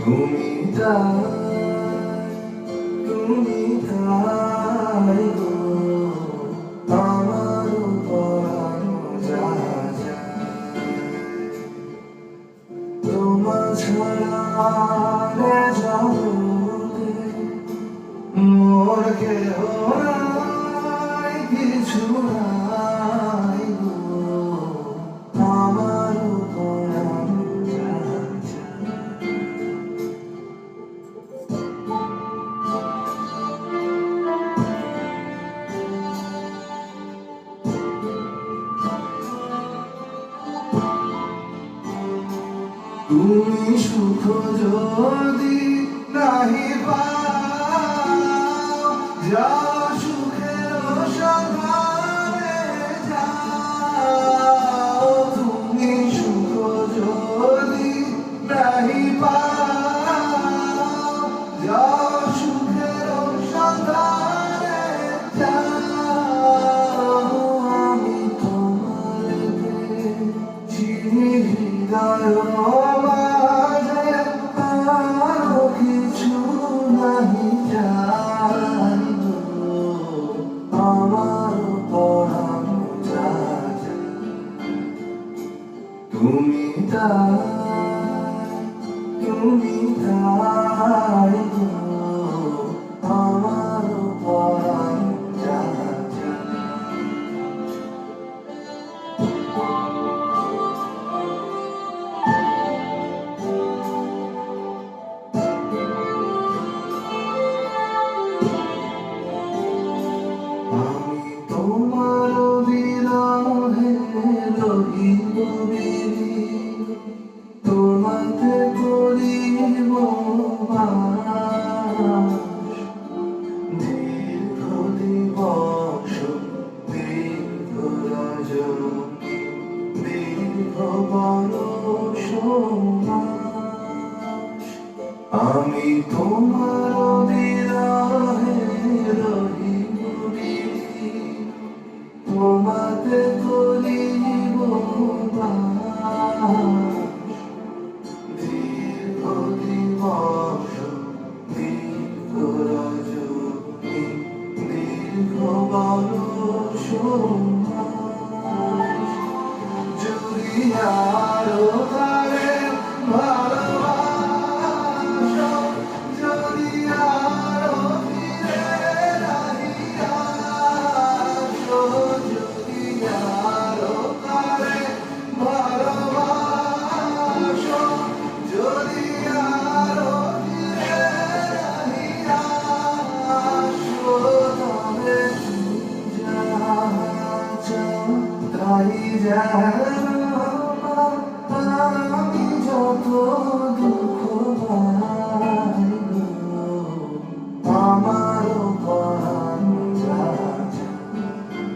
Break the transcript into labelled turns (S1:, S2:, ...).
S1: তুমি তাই, তুমি তাই গো, আমার পরানো যায়। তোমার ছাড়া রে জগতে মোর কেহ নাই, কিছু নাই গো, আমার পরানো যায়। তুমি সুখ যদি নাহি পাও, যাও সুখের সন্ধানে যাও। তুমি সুখ যদি নাহি পাও, যাও সুখের সন্ধানে যাও। আমি তোমার চিনি হৃদয় মাঝে, আরো কিছু নাহি চাই গো, আমার পরানো যায়। তুমি তাই, তুমি তাই গো, আমার পরানো যায়। আমি তোমার বিরহে রহিব বিরি, তোমাতে করিব বাস। দীর্ঘ দিবস, দীর্ঘ রজনী, দীর্ঘ বরষ মাস। আমি তোমার বিরহে রহিব বিরি, তোমাতে করিব বাস। দীর্ঘ দিবস, দীর্ঘ রজনী, দীর্ঘ বরষ মাস। জুড়িয়ার তারে ভালোবাসো, জুড়িয়ার ফিরে নাহি আসো। জুড়িয়ার তারে ভালোবাসো, জুড়িয়ার ফিরে নাহি আসো। তবে যাহা চাও তাই যেন, আমি যত দুঃখ